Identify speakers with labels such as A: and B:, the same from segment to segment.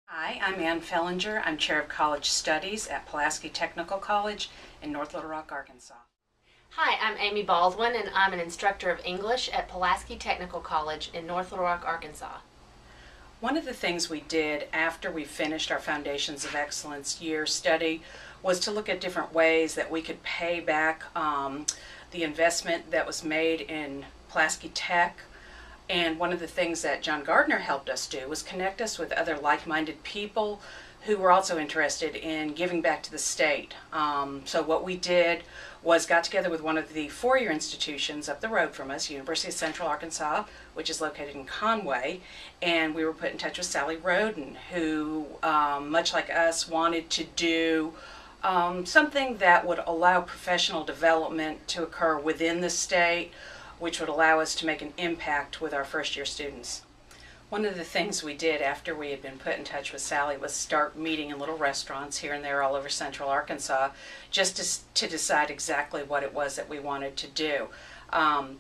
A: Hi, I'm Ann Fellinger. I'm Chair of College Studies at Pulaski Technical College in North Little Rock, Arkansas.
B: Hi, I'm Amy Baldwin, and I'm an instructor of English at Pulaski Technical College in North Little Rock, Arkansas.
A: One of the things we did after we finished our Foundations of Excellence year study was to look at different ways that we could pay back the investment that was made in Pulaski Tech. And one of the things that John Gardner helped us do was connect us with other like-minded people who were also interested in giving back to the state. So what we did was got together with one of the four-year institutions up the road from us, University of Central Arkansas, which is located in Conway, and we were put in touch with Sally Roden, who, much like us, wanted to do something that would allow professional development to occur within the state, which would allow us to make an impact with our first-year students. One of the things we did after we had been put in touch with Sally was start meeting in little restaurants here and there all over Central Arkansas just to decide exactly what it was that we wanted to do.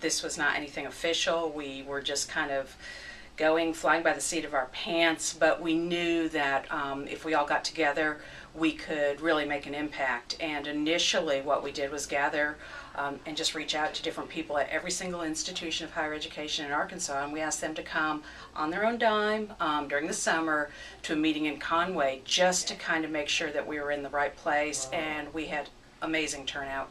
A: This was not anything official. We were just kind of flying by the seat of our pants, but we knew that if we all got together, we could really make an impact. And initially what we did was gather and just reach out to different people at every single institution of higher education in Arkansas, and we asked them to come on their own dime during the summer to a meeting in Conway just to kind of make sure that we were in the right place, and we had amazing turnout.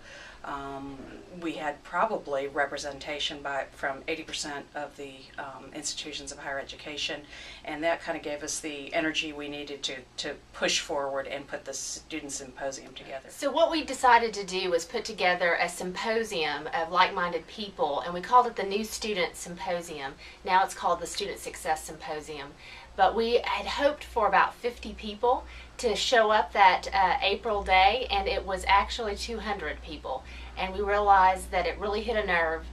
A: We had probably representation from 80% of the institutions of higher education, and that kind of gave us the energy we needed to push forward and put the student symposium together.
B: So what we decided to do was put together a symposium of like-minded people, and we called it the New Student Symposium. Now it's called the Student Success Symposium. But we had hoped for about 50 people to show up that April day, and it was actually 200 people. And we realized that it really hit a nerve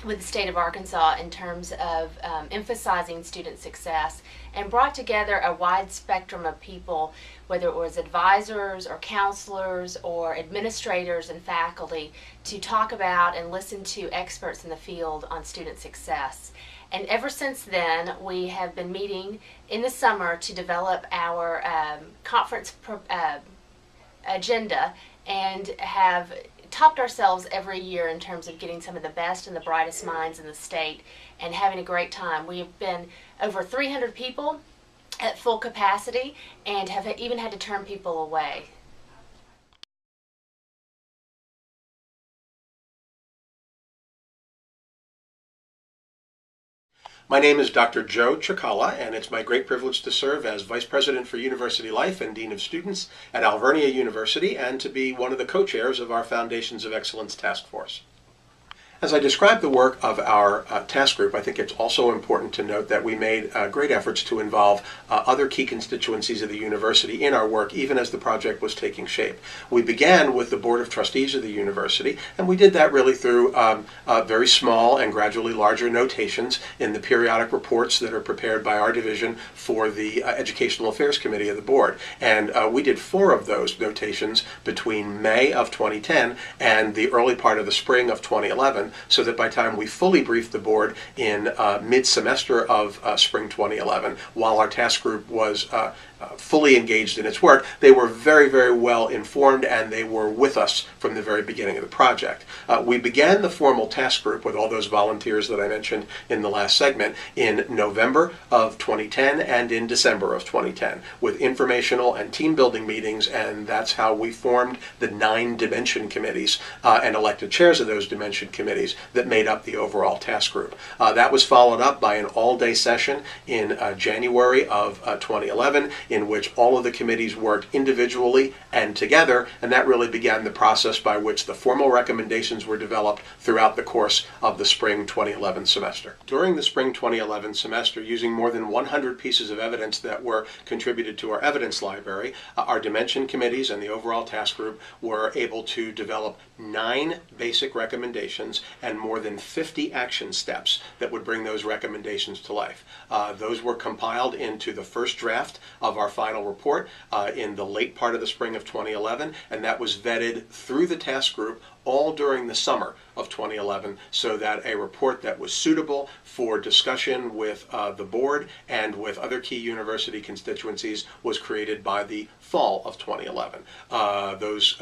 B: with the state of Arkansas in terms of emphasizing student success, and brought together a wide spectrum of people, whether it was advisors or counselors or administrators and faculty, to talk about and listen to experts in the field on student success. And ever since then, we have been meeting in the summer to develop our conference agenda, and have topped ourselves every year in terms of getting some of the best and the brightest minds in the state and having a great time. We have been over 300 people at full capacity and have even had to turn people away.
C: My name is Dr. Joe Chikala, and it's my great privilege to serve as Vice President for University Life and Dean of Students at Alvernia University, and to be one of the co-chairs of our Foundations of Excellence Task Force. As I describe the work of our task group, I think it's also important to note that we made great efforts to involve other key constituencies of the university in our work, even as the project was taking shape. We began with the Board of Trustees of the university, and we did that really through very small and gradually larger notations in the periodic reports that are prepared by our division for the Educational Affairs Committee of the board. And we did 4 of those notations between May of 2010 and the early part of the spring of 2011, so that by the time we fully briefed the board in mid-semester of spring 2011, while our task group was fully engaged in its work, they were very, very well informed, and they were with us from the very beginning of the project. We began the formal task group with all those volunteers that I mentioned in the last segment in November of 2010 and in December of 2010 with informational and team building meetings, and that's how we formed the 9 dimension committees and elected chairs of those dimension committees that made up the overall task group. That was followed up by an all-day session in January of 2011, in which all of the committees worked individually and together, and that really began the process by which the formal recommendations were developed throughout the course of the spring 2011 semester. During the spring 2011 semester, using more than 100 pieces of evidence that were contributed to our evidence library, our dimension committees and the overall task group were able to develop 9 basic recommendations and more than 50 action steps that would bring those recommendations to life. Those were compiled into the first draft of our final report in the late part of the spring of 2011, and that was vetted through the task group all during the summer of 2011, so that a report that was suitable for discussion with the board and with other key university constituencies was created by the fall of 2011. Those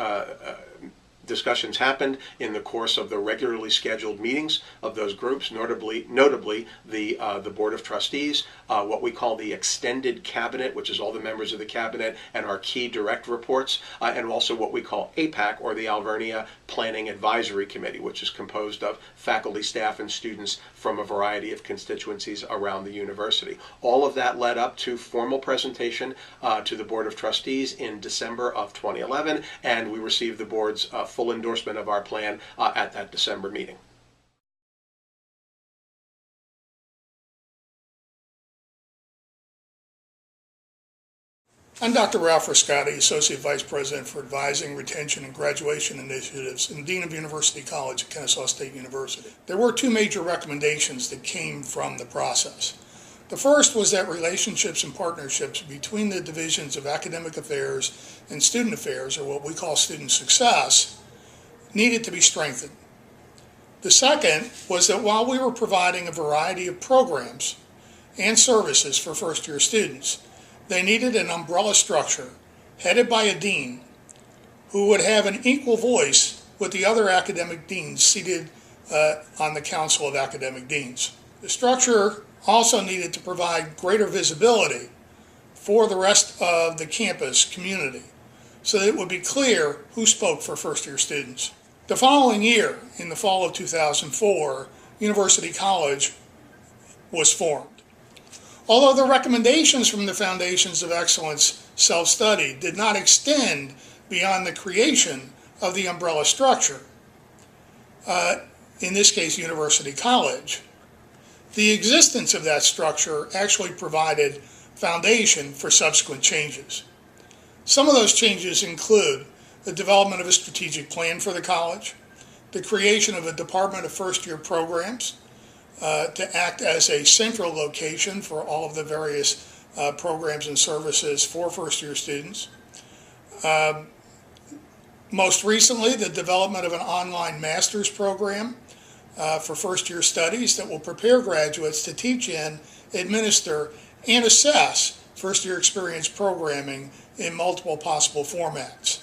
C: discussions happened in the course of the regularly scheduled meetings of those groups, notably the Board of Trustees, what we call the extended cabinet, which is all the members of the cabinet and our key direct reports, and also what we call APAC, or the Alvernia Planning Advisory Committee, which is composed of faculty, staff, and students from a variety of constituencies around the university. All of that led up to formal presentation to the Board of Trustees in December of 2011, and we received the board's full endorsement of our plan at that December meeting.
D: I'm Dr. Ralph Riscotti, Associate Vice President for Advising, Retention, and Graduation Initiatives and Dean of University College at Kennesaw State University. There were two major recommendations that came from the process. The first was that relationships and partnerships between the divisions of academic affairs and student affairs, or what we call student success, needed to be strengthened. The second was that while we were providing a variety of programs and services for first-year students, they needed an umbrella structure headed by a dean who would have an equal voice with the other academic deans seated on the Council of Academic Deans. The structure also needed to provide greater visibility for the rest of the campus community so that it would be clear who spoke for first-year students. The following year, in the fall of 2004, University College was formed. Although the recommendations from the Foundations of Excellence self-study did not extend beyond the creation of the umbrella structure, in this case University College, the existence of that structure actually provided foundation for subsequent changes. Some of those changes include the development of a strategic plan for the college, the creation of a Department of First-Year Programs to act as a central location for all of the various programs and services for first-year students. Most recently, the development of an online master's program for first-year studies that will prepare graduates to teach in, administer, and assess first-year experience programming in multiple possible formats.